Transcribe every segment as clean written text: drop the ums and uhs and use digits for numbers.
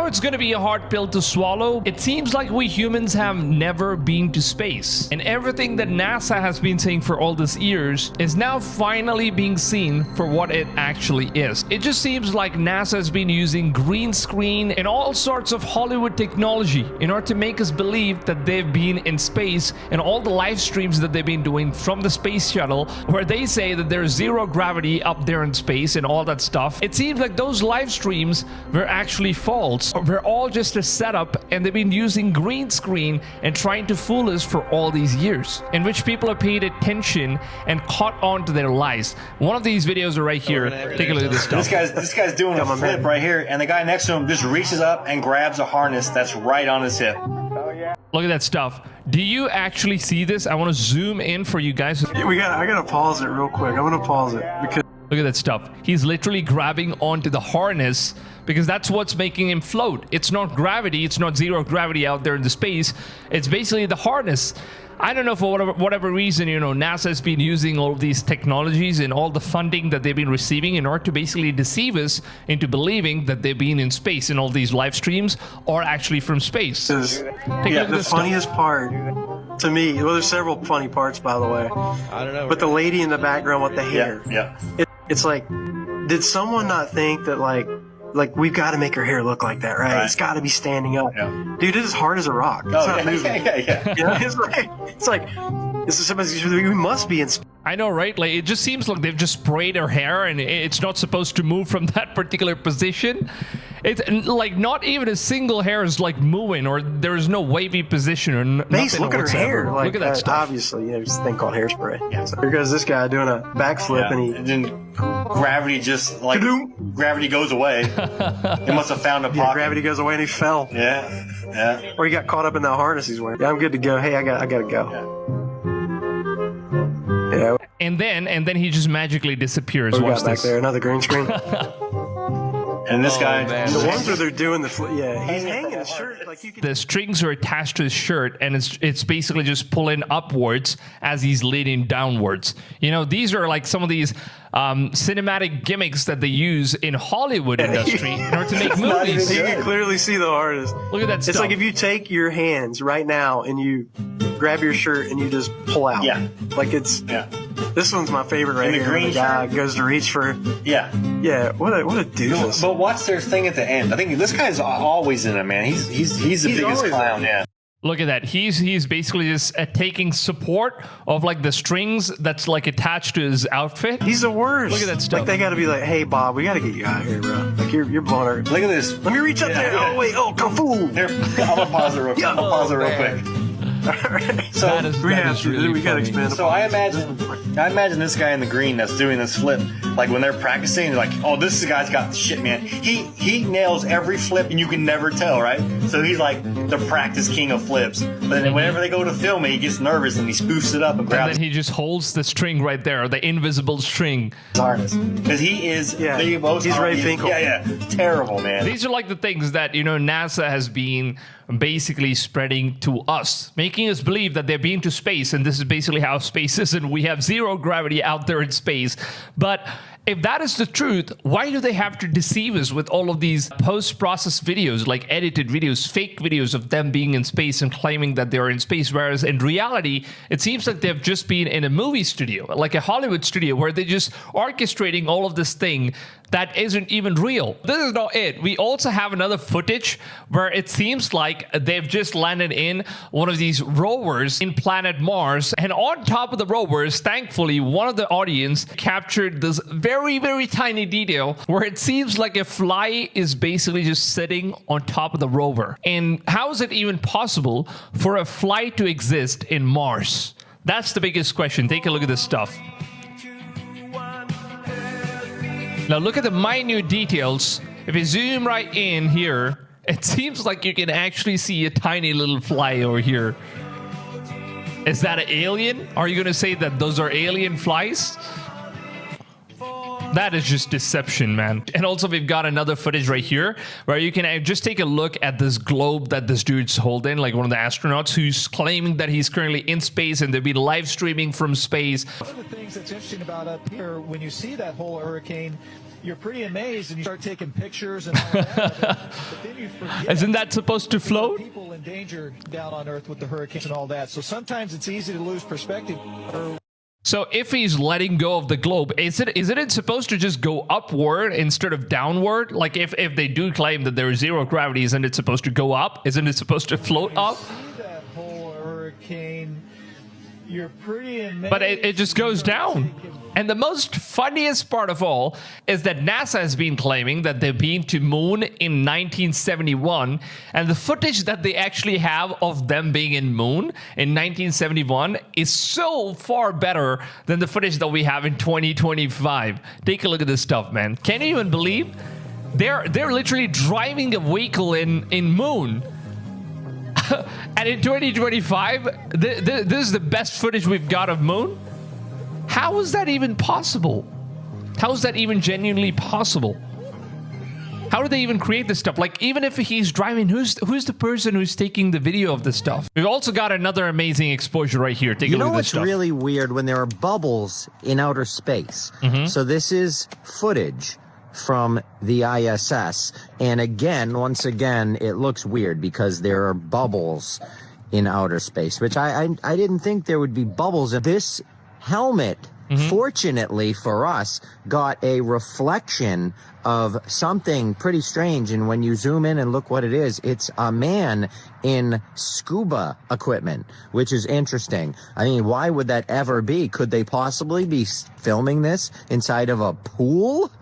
know it's going to be a hard pill to swallow. It seems like we humans have never been to space, and everything that NASA has been saying for all these years is now finally being seen for what it actually is. It just seems like NASA has been using green screen and all sorts of Hollywood technology in order to make us believe that they've been in space, and all the live streams that they've been doing from the space shuttle where they say that there's zero gravity up there in space and all that stuff. It seems like those live streams were actually false. They're all just a setup, and they've been using green screen and trying to fool us for all these years, in which people have paid attention and caught on to their lies. One of these videos are right here. Take a look at this stuff. This guy's doing a flip right here, and the guy next to him just reaches up and grabs a harness that's right on his hip. Look at that stuff. Do you actually see this? I want to zoom in for you guys. I gotta pause it real quick. I'm gonna pause it because look at that stuff. He's literally grabbing onto the harness because that's what's making him float. It's not gravity. It's not zero gravity out there in the space. It's basically the harness. I don't know, for whatever reason, you know, NASA has been using all of these technologies and all the funding that they've been receiving in order to basically deceive us into believing that they've been in space, and all these live streams are actually from space. The funniest part to me, well, there's several funny parts, by the way. I don't know. But the lady in the background with the hair. Yeah. It's like, did someone not think that like we've got to make her hair look like that, right? It's got to be standing up. Yeah. Dude, it is hard as a rock. It's not moving. Yeah. You know, it's like this is something we must be in. I know, right? Like, it just seems like they've just sprayed her hair, and it's not supposed to move from that particular position. It's like not even a single hair is like moving, or there is no wavy position or nothing. Look at her hair. Like, look at that stuff. Obviously, you know, there's a thing called hairspray. Yeah. So here goes this guy doing a backflip, and then gravity just like gravity goes away. He must have found a pocket. Gravity goes away and he fell. Yeah. Or he got caught up in that harness he's wearing. Yeah, I'm good to go. Hey, I gotta go. Yeah. And then he just magically disappears. What we Watch got back this. there? Another green screen. And this guy, the ones where they're doing he's hanging his shirt like you can. The strings are attached to his shirt, and it's basically just pulling upwards as he's leaning downwards. You know, these are like some of these cinematic gimmicks that they use in Hollywood industry in order to make movies. You can clearly see the artist. Look at that stuff. It's like if you take your hands right now and you grab your shirt and you just pull out. Yeah. Like it's. Yeah. This one's my favorite right here. Green the guy goes to reach for. Yeah. Yeah. What a doofus. But watch their thing at the end. I think this guy's always in it, man. He's the biggest clown. Yeah. Look at that. He's basically just taking support of like the strings that's like attached to his outfit. He's the worst. Look at that stuff. Like they got to be like, hey Bob, we got to get you out of here, bro. Like you're blowing her. Look at this. Let me reach up there. Yeah. Oh wait. Oh, kung fu. Here, I'm gonna pause it real quick. So that is really we got to funny. expand. So I imagine this guy in the green that's doing this flip, like when they're practicing, they're like, oh, this guy's got the shit, man. He nails every flip and you can never tell, right? So he's like the practice king of flips. But then whenever they go to film it, he gets nervous and he spoofs it up and grabs And then he just holds the string right there, the invisible string. his harness. Because he is the most... He's Ray Finkel. Yeah. Terrible, man. These are like the things that, you know, NASA has been basically spreading to us, making us believe that they're being to space, and this is basically how space is, and we have zero gravity out there in space. But if that is the truth, why do they have to deceive us with all of these post-processed videos, like edited videos, fake videos of them being in space and claiming that they're in space, whereas in reality, it seems like they've just been in a movie studio, like a Hollywood studio, where they're just orchestrating all of this thing that isn't even real. This is not it. We also have another footage where it seems like they've just landed in one of these rovers in planet Mars, and on top of the rovers, thankfully, one of the audience captured this very, very tiny detail where it seems like a fly is basically just sitting on top of the rover. And how is it even possible for a fly to exist in Mars? That's the biggest question. Take a look at this stuff. Now look at the minute details. If you zoom right in here, it seems like you can actually see a tiny little fly over here. Is that an alien? Are you going to say that those are alien flies? That is just deception, man. And also we've got another footage right here where you can just take a look at this globe that this dude's holding, like one of the astronauts who's claiming that he's currently in space and they'll be live streaming from space. One of the things that's interesting about up here, when you see that whole hurricane, you're pretty amazed and you start taking pictures and all that. But then you forget. Isn't that supposed to float? People in danger down on Earth with the hurricanes and all that. So sometimes it's easy to lose perspective. So if he's letting go of the globe, isn't it supposed to just go upward instead of downward? Like if they do claim that there is zero gravity, isn't it supposed to go up? Isn't it supposed to float up? See that whole hurricane, you're pretty amazed. But it just goes down. And the most funniest part of all is that NASA has been claiming that they've been to moon in 1971, and the footage that they actually have of them being in moon in 1971 is so far better than the footage that we have in 2025. Take a look at this stuff, man. Can you even believe they're literally driving a vehicle in moon? And in 2025, this is the best footage we've got of moon? How is that even possible? How is that even genuinely possible? How do they even create this stuff? Like, even if he's driving, who's the person who's taking the video of this stuff? We've also got another amazing exposure right here. Take a look at this stuff. You know what's really weird? When there are bubbles in outer space. So this is footage from the ISS. And again, once again, it looks weird because there are bubbles in outer space, which I didn't think there would be bubbles in this helmet. Fortunately for us, got a reflection of something pretty strange, and when you zoom in and look what it is, it's a man in scuba equipment, which is interesting. I mean, why would that ever be? Could they possibly be filming this inside of a pool?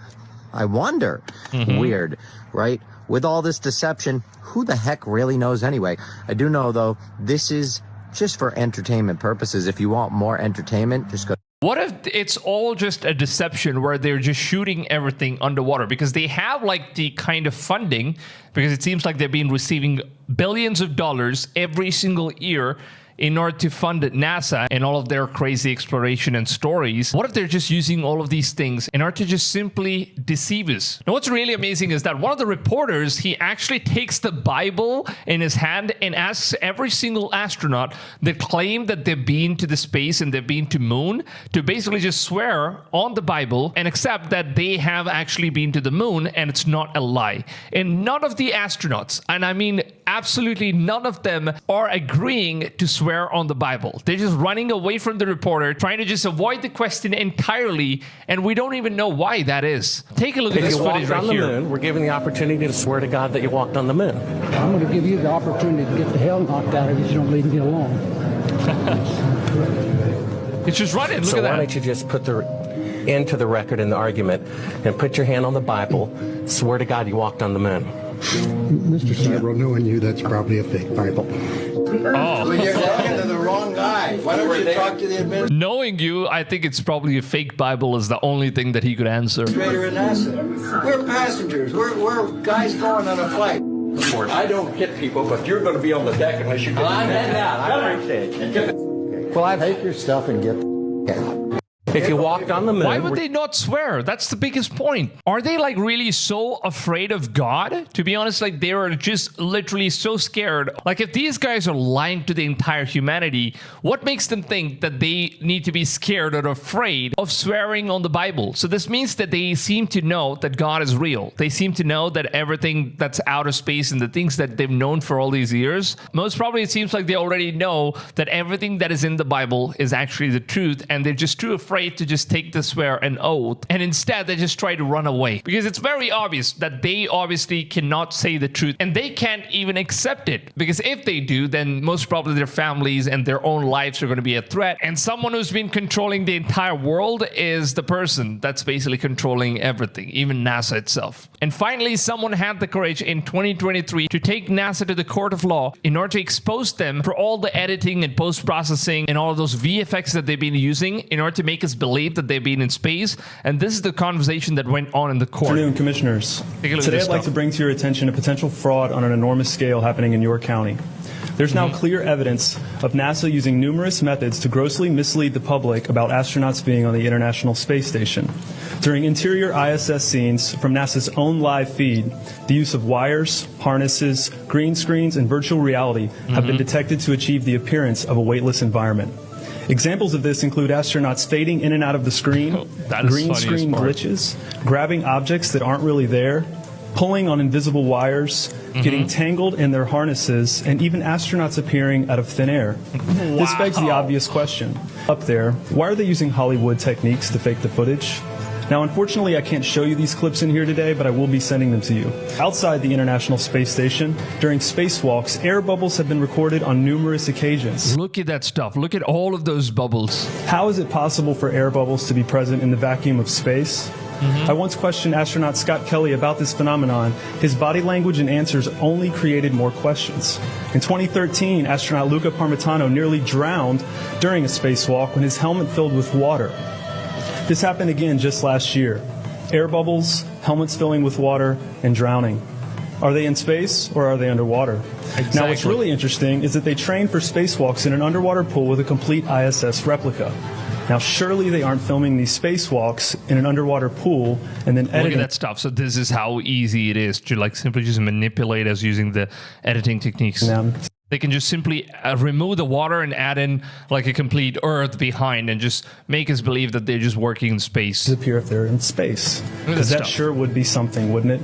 I wonder. Weird, right? With all this deception, who the heck really knows anyway? I do know, though, this is just for entertainment purposes. If you want more entertainment, just go. What if it's all just a deception where they're just shooting everything underwater? Because they have like the kind of funding, because it seems like they've been receiving billions of dollars every single year in order to fund NASA and all of their crazy exploration and stories. What if they're just using all of these things in order to just simply deceive us? Now, what's really amazing is that one of the reporters, he actually takes the Bible in his hand and asks every single astronaut that claim that they've been to the space and they've been to moon to basically just swear on the Bible and accept that they have actually been to the moon and it's not a lie. And none of the astronauts, and I mean absolutely none of them, are agreeing to swear on the Bible. They're just running away from the reporter, trying to just avoid the question entirely, and we don't even know why that is. Take a look at this footage right here. Moon, we're given the opportunity to swear to God that you walked on the moon. I'm going to give you the opportunity to get the hell knocked out of you if you don't leave me alone. It's just running. Look at that. So why don't you just put the end to the record in the argument and put your hand on the Bible, swear to God you walked on the moon. Mr. Cybro, knowing you, that's probably a fake Bible. Oh. You're talking to the wrong guy. Why don't you talk to the administrator Knowing you, I think it's probably a fake Bible is the only thing that he could answer. in NASA? We're passengers. We're guys going on a flight. I don't hit people, but you're going to be on the deck unless you get I had that. I appreciate it. Well, take your stuff and get the If you walked on the moon, Why would they not swear? That's the biggest point. Are they like really so afraid of God? To be honest, like they are just literally so scared. Like if these guys are lying to the entire humanity, what makes them think that they need to be scared or afraid of swearing on the Bible? So this means that they seem to know that God is real. They seem to know that everything that's outer space and the things that they've known for all these years, most probably it seems like they already know that everything that is in the Bible is actually the truth, and they're just too afraid to just take the swear an oath, and instead they just try to run away because it's very obvious that they obviously cannot say the truth and they can't even accept it, because if they do, then most probably their families and their own lives are going to be a threat, and someone who's been controlling the entire world is the person that's basically controlling everything, even NASA itself. And finally, someone had the courage in 2023 to take NASA to the court of law in order to expose them for all the editing and post-processing and all of those VFX that they've been using in order to make us believe that they've been in space. And this is the conversation that went on in the court. Good afternoon, Commissioners. Today I'd like to bring to your attention a potential fraud on an enormous scale happening in York County. There's now clear evidence of NASA using numerous methods to grossly mislead the public about astronauts being on the International Space Station. During interior ISS scenes from NASA's own live feed, the use of wires, harnesses, green screens, and virtual reality have been detected to achieve the appearance of a weightless environment. Examples of this include astronauts fading in and out of the screen, green screen glitches, grabbing objects that aren't really there, pulling on invisible wires, getting tangled in their harnesses, and even astronauts appearing out of thin air. Wow. This begs the obvious question. Up there, why are they using Hollywood techniques to fake the footage? Now, unfortunately, I can't show you these clips in here today, but I will be sending them to you. Outside the International Space Station, during spacewalks, air bubbles have been recorded on numerous occasions. Look at that stuff. Look at all of those bubbles. How is it possible for air bubbles to be present in the vacuum of space? I once questioned astronaut Scott Kelly about this phenomenon. His body language and answers only created more questions. In 2013, astronaut Luca Parmitano nearly drowned during a spacewalk when his helmet filled with water. This happened again just last year. Air bubbles, helmets filling with water, and drowning. Are they in space or are they underwater? Exactly. Now, what's really interesting is that they trained for spacewalks in an underwater pool with a complete ISS replica. Now, surely they aren't filming these spacewalks in an underwater pool and then editing. Look at that stuff. So this is how easy it is to like simply just manipulate us using the editing techniques. They can just simply remove the water and add in like a complete Earth behind and just make us believe that they're just working in space. Disappear if they're in space. Because that sure would be something, wouldn't it?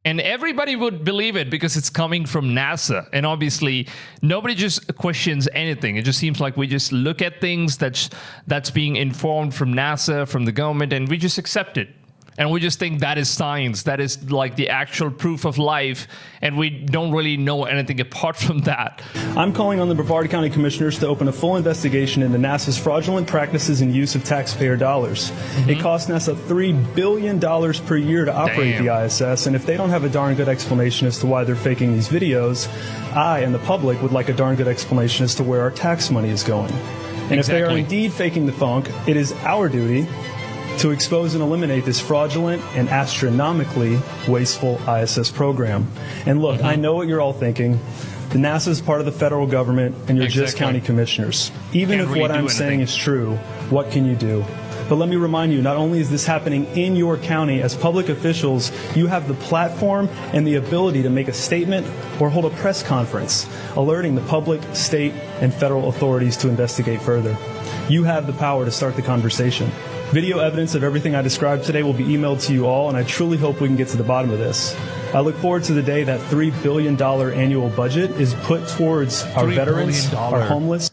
And everybody would believe it because it's coming from NASA. And obviously, nobody just questions anything. It just seems like we just look at things that's being informed from NASA, from the government, and we just accept it. And we just think that is science. That is like the actual proof of life. And we don't really know anything apart from that. I'm calling on the Brevard County Commissioners to open a full investigation into NASA's fraudulent practices and use of taxpayer dollars. It costs NASA $3 billion per year to operate the ISS. And if they don't have a darn good explanation as to why they're faking these videos, I and the public would like a darn good explanation as to where our tax money is going. And if they are indeed faking the funk, it is our duty to expose and eliminate this fraudulent and astronomically wasteful ISS program. And look, I know what you're all thinking. The NASA is part of the federal government, and you're just county commissioners. Even if what I'm saying is true, what can you do? But let me remind you, not only is this happening in your county, as public officials, you have the platform and the ability to make a statement or hold a press conference, alerting the public, state, and federal authorities to investigate further. You have the power to start the conversation. Video evidence of everything I described today will be emailed to you all, and I truly hope we can get to the bottom of this. I look forward to the day that $3 billion annual budget is put towards our veterans, our homeless.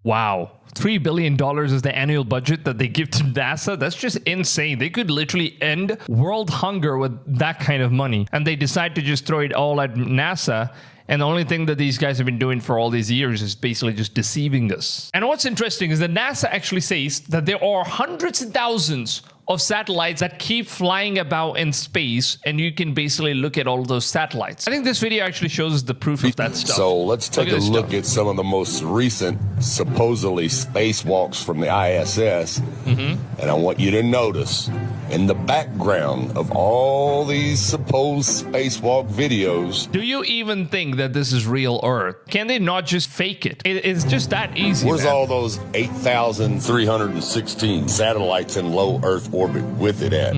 Wow. $3 billion is the annual budget that they give to NASA. That's just insane. They could literally end world hunger with that kind of money. And they decide to just throw it all at NASA. And the only thing that these guys have been doing for all these years is basically just deceiving us. And what's interesting is that NASA actually says that there are hundreds and thousands of satellites that keep flying about in space, and you can basically look at all those satellites. I think this video actually shows us the proof of that stuff. So let's take a look at some of the most recent supposedly spacewalks from the ISS. And I want you to notice in the background of all these supposed spacewalk videos. Do you even think that this is real Earth? Can they not just fake it? It's just that easy. Where's all those 8,316 satellites in low Earth orbit with it at?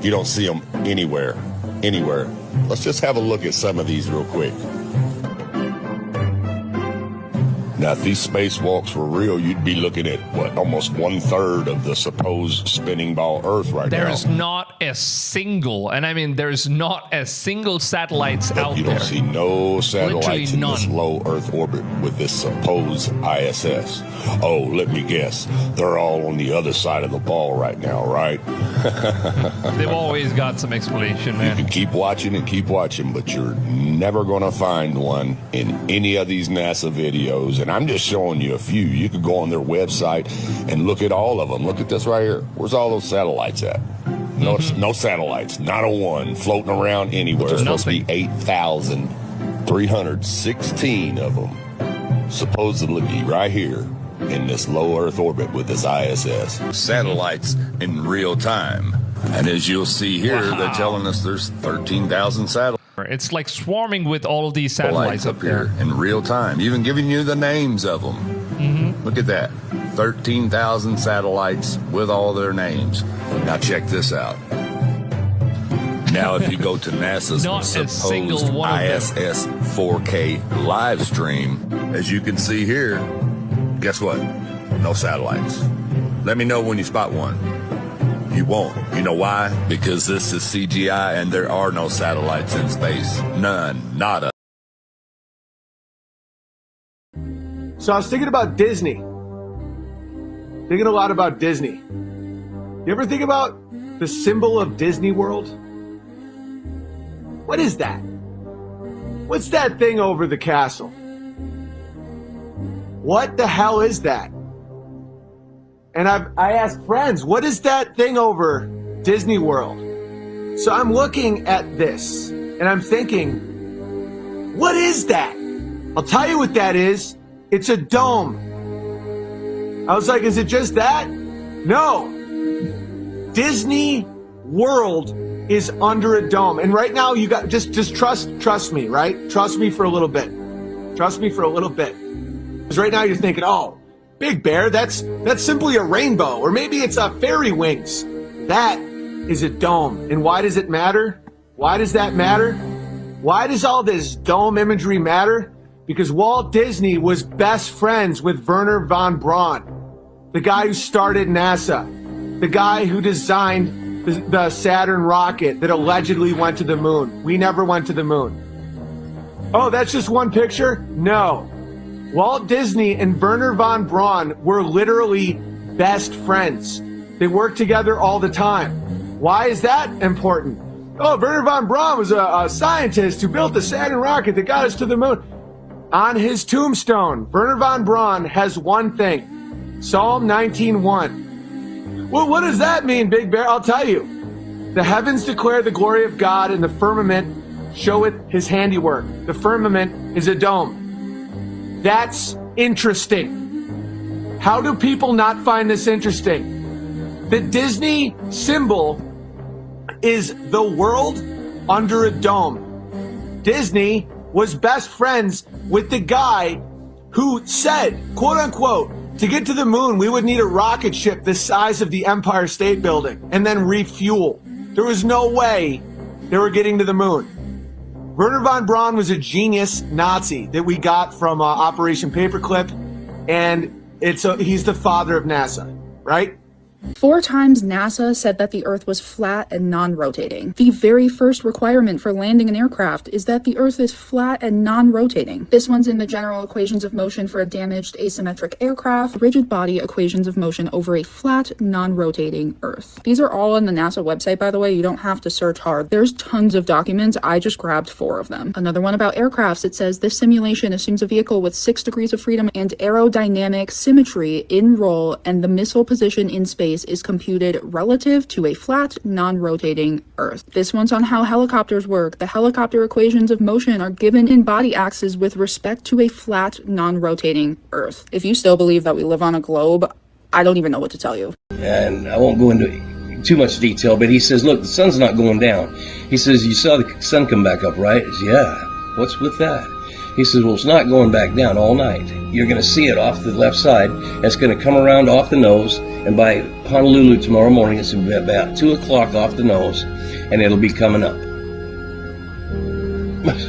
You don't see them anywhere. Let's just have a look at some of these real quick. Now, if these spacewalks were real, you'd be looking at, what, almost 1/3 of the supposed spinning ball Earth right now. There's not a single, and I mean there's not a single satellites out there. You don't see no satellites Literally in none. this low Earth orbit with this supposed ISS. Oh, let me guess. They're all on the other side of the ball right now, right? They've always got some explanation, man. You can keep watching, but you're never going to find one in any of these NASA videos. And I'm just showing you a few. You could go on their website and look at all of them. Look at this right here. Where's all those satellites at? No, no satellites. Not a one floating around anywhere. There's supposed to be 8,316 of them supposedly be right here in this low Earth orbit with this ISS. Satellites in real time. And as you'll see here, they're telling us there's 13,000 satellites. It's like swarming with all of these satellites up here in real time, even giving you the names of them. Look at that. 13,000 satellites with all their names. Now check this out. Now if you go to NASA's Not a single supposed one of them. ISS 4K live stream, as you can see here, guess what? No satellites. Let me know when you spot one. You won't. You know why? Because this is CGI and there are no satellites in space. None. Nada. So I was thinking about Disney. Thinking a lot about Disney. You ever think about the symbol of Disney World? What is that? What's that thing over the castle? What the hell is that? And I asked friends, what is that thing over Disney World? So I'm looking at this and I'm thinking, what is that? I'll tell you what that is. It's a dome. I was like, is it just that? No. Disney World is under a dome. And right now you got just trust me, right? Trust me for a little bit. Trust me for a little bit. Because right now you're thinking, oh, Big Bear, that's simply a rainbow, or maybe it's a fairy wings. That is a dome. And why does it matter? Why does that matter? Why does all this dome imagery matter? Because Walt Disney was best friends with Wernher von Braun, the guy who started NASA, the guy who designed the Saturn rocket that allegedly went to the moon. We never went to the moon. Oh, that's just one picture? No. Walt Disney and Wernher von Braun were literally best friends. They worked together all the time. Why is that important? Oh, Wernher von Braun was a scientist who built the Saturn rocket that got us to the moon. On his tombstone, Wernher von Braun has one thing, Psalm 19:1. Well, what does that mean, Big Bear? I'll tell you. The heavens declare the glory of God, and the firmament showeth his handiwork. The firmament is a dome. That's interesting. How do people not find this interesting? The Disney symbol is the world under a dome. Disney was best friends with the guy who said, quote unquote, to get to the moon, we would need a rocket ship the size of the Empire State Building and then refuel. There was no way they were getting to the moon. Wernher von Braun was a genius Nazi that we got from Operation Paperclip, and he's the father of NASA, right? 4 times NASA said that the Earth was flat and non-rotating. The very first requirement for landing an aircraft is that the Earth is flat and non-rotating. This one's in the general equations of motion for a damaged asymmetric aircraft, rigid body equations of motion over a flat, non-rotating Earth. These are all on the NASA website, by the way. You don't have to search hard. There's tons of documents. I just grabbed 4 of them. Another one about aircrafts. It says this simulation assumes a vehicle with 6 degrees of freedom and aerodynamic symmetry in roll, and the missile position in space is computed relative to a flat, non-rotating Earth. This one's on how helicopters work. The helicopter equations of motion are given in body axes with respect to a flat, non-rotating Earth. If you still believe that we live on a globe, I don't even know what to tell you. And I won't go into too much detail, but he says, look, the sun's not going down. He says, you saw the sun come back up, right? Says, yeah. What's with that? He says, well, it's not going back down all night. You're going to see it off the left side. It's going to come around off the nose, and by Honolulu tomorrow morning, it's about 2 o'clock off the nose, and it'll be coming up.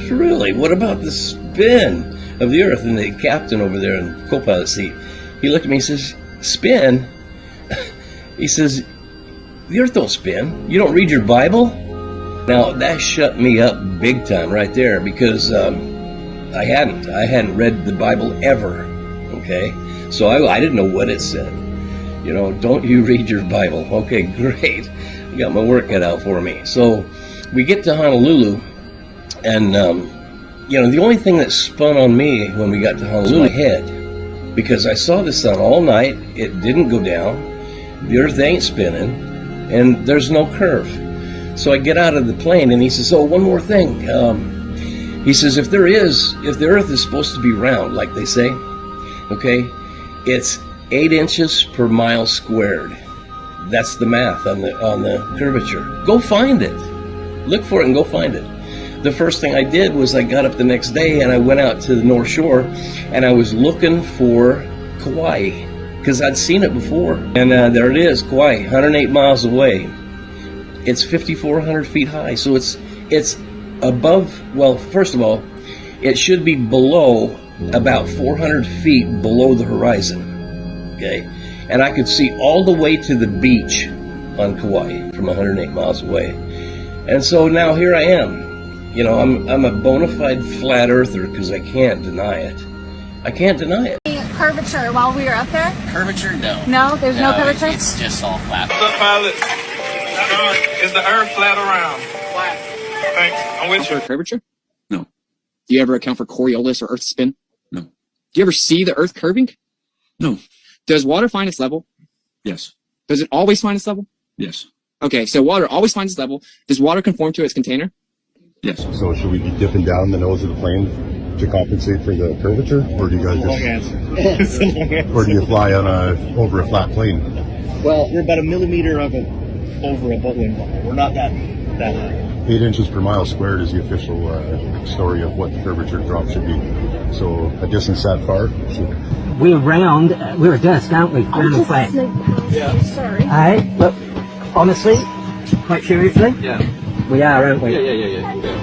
Really? What about the spin of the Earth? And the captain over there in the co-pilot seat, he looked at me and says, spin? He says, the Earth don't spin. You don't read your Bible? Now, that shut me up big time right there, because I hadn't read the Bible ever, okay? So I didn't know what it said. You know, don't you read your Bible? Okay, great. I got my work cut out for me. So we get to Honolulu, and, you know, the only thing that spun on me when we got to Honolulu was my head, because I saw the sun all night. It didn't go down. The Earth ain't spinning, and there's no curve. So I get out of the plane, and he says, oh, one more thing. He says, if the Earth is supposed to be round, like they say, okay, it's 8 inches per mile squared. That's the math on the curvature. Go find it. Look for it and go find it. The first thing I did was I got up the next day and I went out to the North Shore and I was looking for Kauai, because I'd seen it before. And there it is, Kauai, 108 miles away. It's 5,400 feet high, so it's above, well, first of all, it should be below about 400 feet below the horizon, okay? And I could see all the way to the beach on Kauai from 108 miles away. And so now here I am. You know, I'm a bona fide flat earther because I can't deny it. I can't deny it. Curvature while we were up there? Curvature, no. No, there's no curvature? It's just all flat. What's up, pilots? Is the Earth flat or round? Flat. Thanks. I'm with you. Curvature? No. Do you ever account for Coriolis or Earth spin? No. Do you ever see the Earth curving? No. Does water find its level? Yes. Does it always find its level? Yes. Okay, so water always finds its level. Does water conform to its container? Yes. So should we be dipping down the nose of the plane to compensate for the curvature, or do you guys just, or do you fly on over a flat plane? Well, we're about a millimeter of it over a bubbling bubble. We're not that high. 8 inches per mile squared is the official story of what the curvature drop should be. So a distance that far. We're round. We're a disc, aren't we? Round and flat. Yeah. Sorry. All right, but honestly, quite seriously, Yeah. we are, aren't we? Yeah.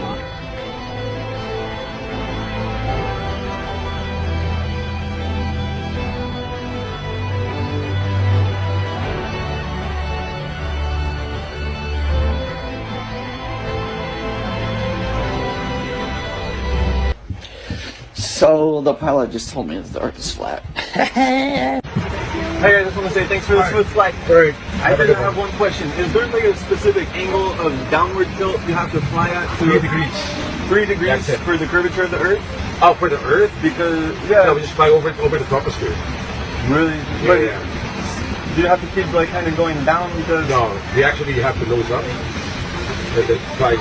So the pilot just told me the Earth is flat. Hey, I just want to say thanks for the smooth flight. I did have one question. Is there like a specific angle of downward tilt you have to fly at? 3 degrees. 3 degrees for the curvature of the Earth? Oh, for the Earth? Because, No, we just fly over the troposphere. Really? Yeah. Do you have to keep like kind of going down because? No, we actually have to nose up. It flies.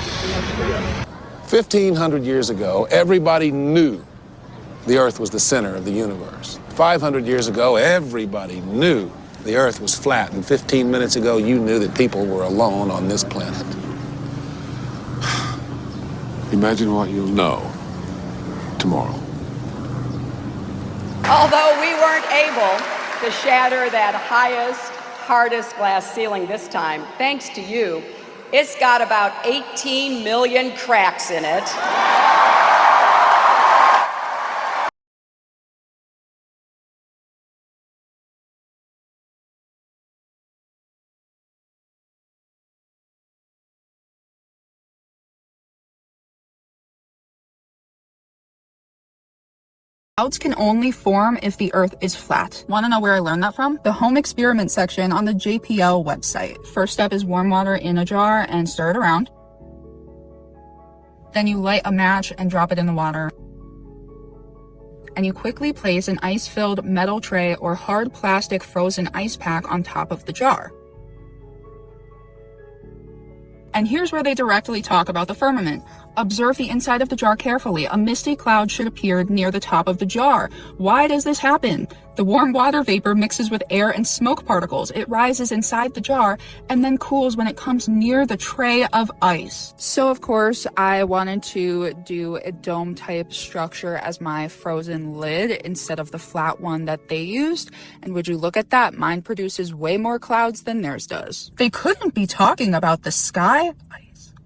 Yeah. 1,500 years ago, everybody knew the Earth was the center of the universe. 500 years ago, everybody knew the Earth was flat. And 15 minutes ago, you knew that people were alone on this planet. Imagine what you'll know tomorrow. Although we weren't able to shatter that highest, hardest glass ceiling this time, thanks to you, it's got about 18 million cracks in it. Clouds can only form if the Earth is flat. Want to know where I learned that from? The home experiment section on the JPL website. First step is warm water in a jar and stir it around. Then you light a match and drop it in the water. And you quickly place an ice-filled metal tray or hard plastic frozen ice pack on top of the jar. And here's where they directly talk about the firmament. Observe the inside of the jar carefully. A misty cloud should appear near the top of the jar. Why does this happen? The warm water vapor mixes with air and smoke particles. It rises inside the jar and then cools when it comes near the tray of ice. So of course, I wanted to do a dome type structure as my frozen lid instead of the flat one that they used. And would you look at that? Mine produces way more clouds than theirs does. They couldn't be talking about the sky.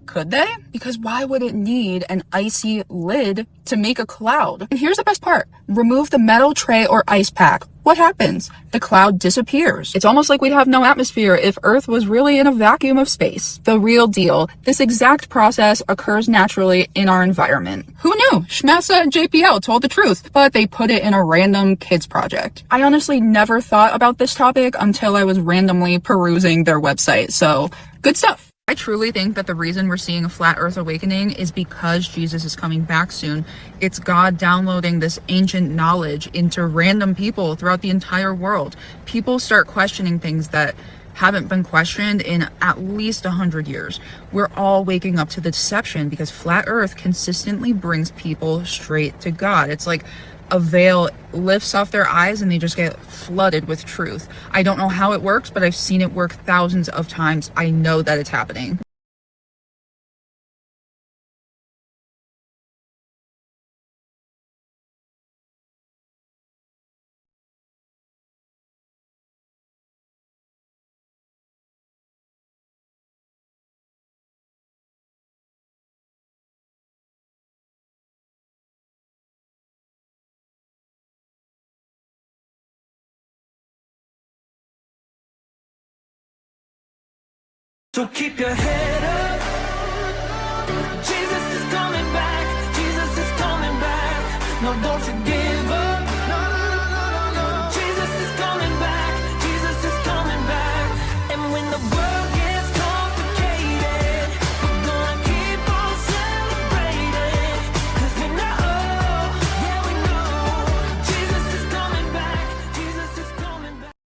Could they? Because why would it need an icy lid to make a cloud? And here's the best part. Remove the metal tray or ice pack. What happens? The cloud disappears. It's almost like we'd have no atmosphere if Earth was really in a vacuum of space. The real deal. This exact process occurs naturally in our environment. Who knew? NASA and JPL told the truth, but they put it in a random kids project. I honestly never thought about this topic until I was randomly perusing their website. So, good stuff. I truly think that the reason we're seeing a flat earth awakening is because Jesus is coming back soon. It's God downloading this ancient knowledge into random people throughout the entire world. People start questioning things that haven't been questioned in at least 100 years. We're all waking up to the deception because flat earth consistently brings people straight to God. It's like a veil lifts off their eyes and they just get flooded with truth. I don't know how it works, but I've seen it work thousands of times. I know that it's happening. So keep your head up.